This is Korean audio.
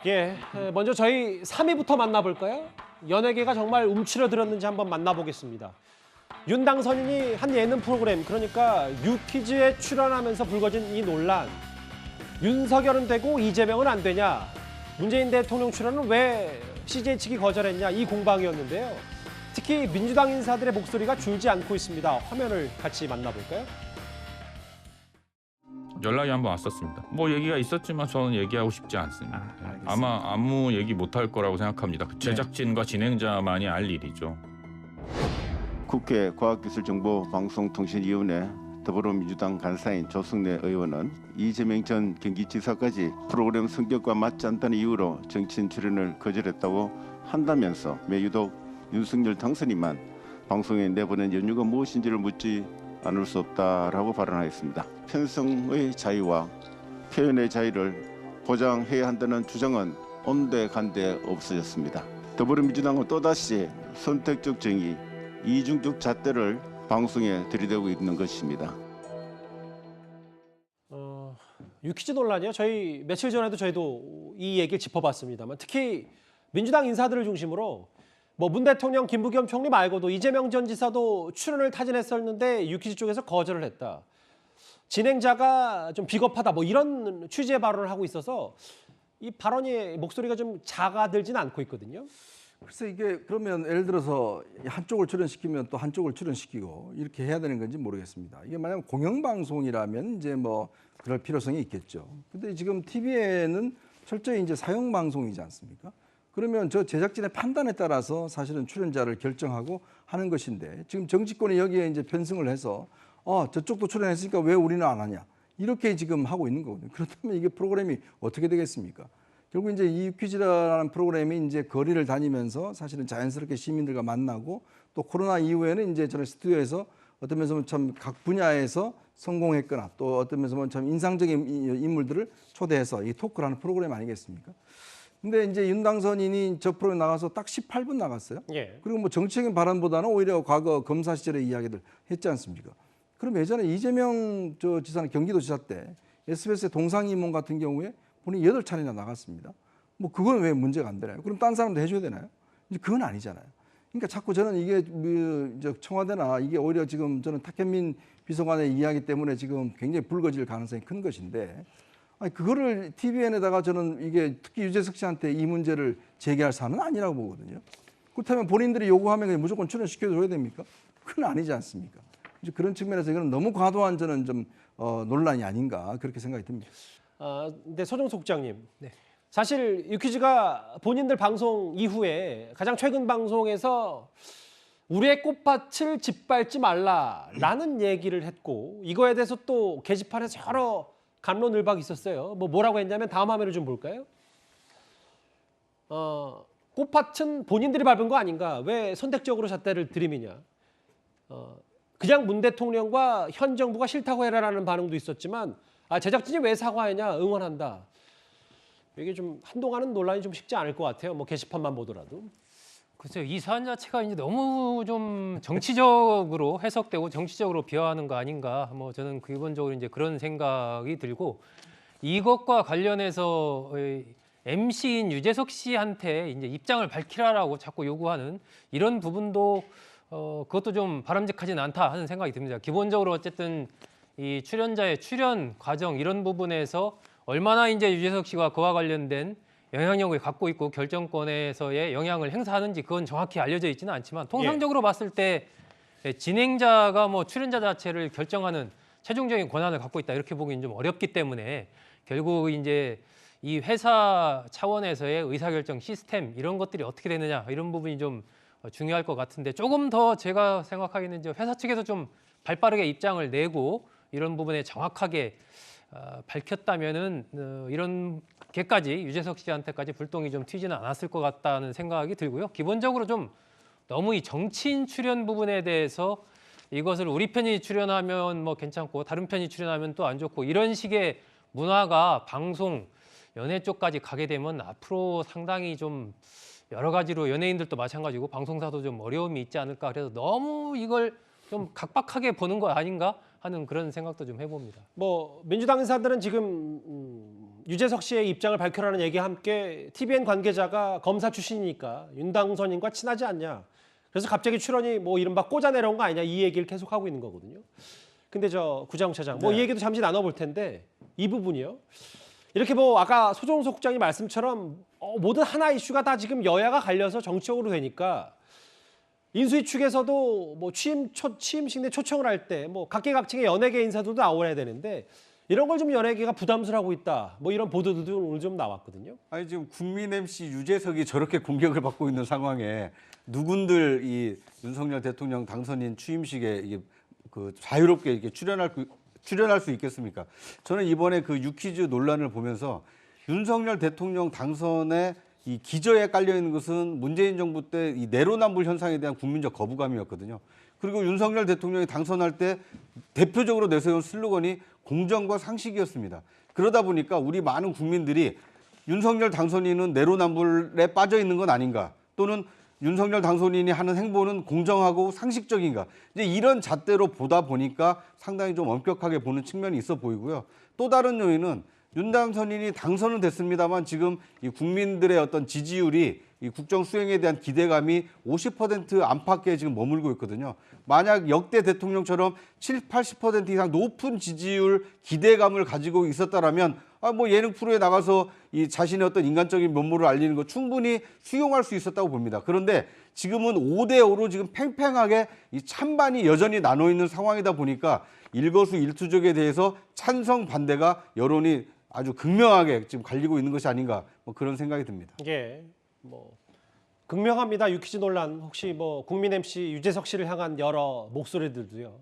예, 먼저 저희 3위부터 만나볼까요? 연예계가 정말 움츠러들었는지 한번 만나보겠습니다. 윤당선인이 한 예능 프로그램, 그러니까 유퀴즈에 출연하면서 불거진 이 논란. 윤석열은 되고 이재명은 안 되냐? 문재인 대통령 출연은 왜 CJ 측이 거절했냐? 이 공방이었는데요. 특히 민주당 인사들의 목소리가 줄지 않고 있습니다. 화면을 같이 만나볼까요? 연락이 한번 왔었습니다. 뭐 얘기가 있었지만 저는 얘기하고 싶지 않습니다. 아마 아무 얘기 못할 거라고 생각합니다. 제작진과 진행자만이 알 일이죠. 국회 과학기술정보방송통신위원회 더불어민주당 간사인 조승래 의원은 이재명 전 경기지사까지 프로그램 성격과 맞지 않다는 이유로 정치인 출연을 거절했다고 한다면서 매유독 윤석열 당선인만 방송에 내보낸 연유가 무엇인지를 묻지 않을 수 없다라고 발언하였습니다. 편성의 자유와 표현의 자유를 보장해야 한다는 주장은 온데간데 없어졌습니다. 더불어민주당은 또다시 선택적 정의, 이중적 잣대를 방송에 들이대고 있는 것입니다. 유퀴즈 논란이요. 저희 며칠 전에도 저희도 이 얘기를 짚어봤습니다만 특히 민주당 인사들을 중심으로 뭐 문 대통령, 김부겸 총리 말고도 이재명 전 지사도 출연을 타진했었는데 유퀴즈 쪽에서 거절을 했다. 진행자가 좀 비겁하다 뭐 이런 취지의 발언을 하고 있어서 이 발언이 목소리가 좀 작아들진 않고 있거든요. 글쎄 이게 그러면 예를 들어서 한쪽을 출연시키면 또 한쪽을 출연시키고 이렇게 해야 되는 건지 모르겠습니다. 이게 만약 공영방송이라면 이제 뭐 그럴 필요성이 있겠죠. 근데 지금 TV에는 철저히 이제 사용방송이지 않습니까? 그러면 저 제작진의 판단에 따라서 사실은 출연자를 결정하고 하는 것인데 지금 정치권이 여기에 이제 편승을 해서 저쪽도 출연했으니까 왜 우리는 안 하냐 이렇게 지금 하고 있는 거거든요. 그렇다면 이게 프로그램이 어떻게 되겠습니까? 결국 이제 이 퀴즈라는 프로그램이 이제 거리를 다니면서 사실은 자연스럽게 시민들과 만나고 또 코로나 이후에는 이제 저는 스튜디오에서 어떤 면에서 참 각 분야에서 성공했거나 또 어떤 면에서 참 인상적인 인물들을 초대해서 이 토크를 하는 프로그램 아니겠습니까? 근데 이제 윤당선인이 저 프로그램 나가서 딱 18분 나갔어요. 예. 그리고 뭐 정치적인 발언보다는 오히려 과거 검사 시절의 이야기들 했지 않습니까? 그럼 예전에 이재명 지사는 경기도지사 때 SBS의 동상이몽 같은 경우에 본인이 8차례나 나갔습니다. 뭐 그건 왜 문제가 안 되나요? 그럼 딴 사람도 해줘야 되나요? 이제 그건 아니잖아요. 그러니까 자꾸 저는 이게 청와대나 이게 오히려 지금 저는 탁현민 비서관의 이야기 때문에 지금 굉장히 불거질 가능성이 큰 것인데 아니 그거를 TVN에다가 저는 이게 특히 유재석 씨한테 이 문제를 제기할 사안은 아니라고 보거든요. 그렇다면 본인들이 요구하면 그냥 무조건 출연시켜줘야 됩니까? 그건 아니지 않습니까? 이제 그런 측면에서 이거는 너무 과도한 저는 좀 논란이 아닌가 그렇게 생각이 듭니다. 근데 서정석 국장님, 사실 유퀴즈가 본인들 방송 이후에 가장 최근 방송에서 우리의 꽃밭을 짓밟지 말라라는 얘기를 했고 이거에 대해서 또 게시판에서 여러 갑론을박이 있었어요. 뭐라고 했냐면 다음 화면을 좀 볼까요? 꽃밭은 본인들이 밟은 거 아닌가? 왜 선택적으로 잣대를 들이미냐? 그냥 문 대통령과 현 정부가 싫다고 해라라는 반응도 있었지만 제작진이 왜 사과하냐? 응원한다. 이게 좀 한동안은 논란이 좀 식지 않을 것 같아요. 뭐 게시판만 보더라도. 글쎄요, 이 사안 자체가 이제 너무 좀 정치적으로 해석되고 정치적으로 비화하는 거 아닌가. 뭐 저는 기본적으로 이제 그런 생각이 들고 이것과 관련해서 MC인 유재석 씨한테 이제 입장을 밝히라라고 자꾸 요구하는 이런 부분도 그것도 좀 바람직하진 않다 하는 생각이 듭니다. 기본적으로 어쨌든 이 출연자의 출연 과정 이런 부분에서 얼마나 이제 유재석 씨가 그와 관련된 영향력을 갖고 있고 결정권에서의 영향을 행사하는지 그건 정확히 알려져 있지는 않지만 통상적으로 봤을 때 진행자가 뭐 출연자 자체를 결정하는 최종적인 권한을 갖고 있다 이렇게 보기는 좀 어렵기 때문에 결국 이제 이 회사 차원에서의 의사결정 시스템 이런 것들이 어떻게 되느냐 이런 부분이 좀 중요할 것 같은데 조금 더 제가 생각하기는 이제 회사 측에서 좀 발빠르게 입장을 내고 이런 부분에 정확하게 밝혔다면은 이런 게까지 유재석 씨한테까지 불똥이 좀 튀지는 않았을 것 같다는 생각이 들고요. 기본적으로 좀 너무 이 정치인 출연 부분에 대해서 이것을 우리 편이 출연하면 뭐 괜찮고 다른 편이 출연하면 또 안 좋고 이런 식의 문화가 방송 연예 쪽까지 가게 되면 앞으로 상당히 좀 여러 가지로 연예인들도 마찬가지고 방송사도 좀 어려움이 있지 않을까 그래서 너무 이걸 좀 각박하게 보는 거 아닌가 하는 그런 생각도 좀 해봅니다. 뭐 민주당 인사들은 지금 유재석 씨의 입장을 밝혀라는 얘기와 함께 TVN 관계자가 검사 출신이니까 윤당선인과 친하지 않냐. 그래서 갑자기 출연이 뭐 이른바 꽂아 내려온 거 아니냐 이 얘기를 계속 하고 있는 거거든요. 근데 저 구자영 차장 뭐 이 얘기도 잠시 나눠볼 텐데 이 부분이요. 이렇게 뭐 아까 소종석 국장님 말씀처럼 모든 하나 이슈가 다 지금 여야가 갈려서 정치적으로 되니까 인수위 측에서도 뭐 취임식 내 초청을 할 때 뭐 각계각층의 연예계 인사들도 나와야 되는데 이런 걸 좀 연예계가 부담스러워하고 있다. 뭐 이런 보도들도 오늘 좀 나왔거든요. 아니 지금 국민 MC 유재석이 저렇게 공격을 받고 있는 상황에 누군들 이 윤석열 대통령 당선인 취임식에 이게 그 자유롭게 이렇게 출연할 수 있겠습니까? 저는 이번에 그 유퀴즈 논란을 보면서 윤석열 대통령 당선에 이 기저에 깔려 있는 것은 문재인 정부 때 이 내로남불 현상에 대한 국민적 거부감이었거든요. 그리고 윤석열 대통령이 당선할 때 대표적으로 내세운 슬로건이 공정과 상식이었습니다. 그러다 보니까 우리 많은 국민들이 윤석열 당선인은 내로남불에 빠져 있는 건 아닌가, 또는 윤석열 당선인이 하는 행보는 공정하고 상식적인가, 이제 이런 잣대로 보다 보니까 상당히 좀 엄격하게 보는 측면이 있어 보이고요. 또 다른 요인은 윤 당선인이 당선은 됐습니다만 지금 이 국민들의 어떤 지지율이 이 국정 수행에 대한 기대감이 50% 안팎에 지금 머물고 있거든요. 만약 역대 대통령처럼 80% 이상 높은 지지율 기대감을 가지고 있었다라면 뭐 예능 프로에 나가서 이 자신의 어떤 인간적인 면모를 알리는 거 충분히 수용할 수 있었다고 봅니다. 그런데 지금은 5대5로 지금 팽팽하게 이 찬반이 여전히 나눠 있는 상황이다 보니까 일거수일투족에 대해서 찬성 반대가 여론이 아주 극명하게 지금 갈리고 있는 것이 아닌가, 뭐 그런 생각이 듭니다. 예, 뭐 극명합니다. 유퀴즈 논란 혹시 뭐 국민 MC 유재석 씨를 향한 여러 목소리들도요.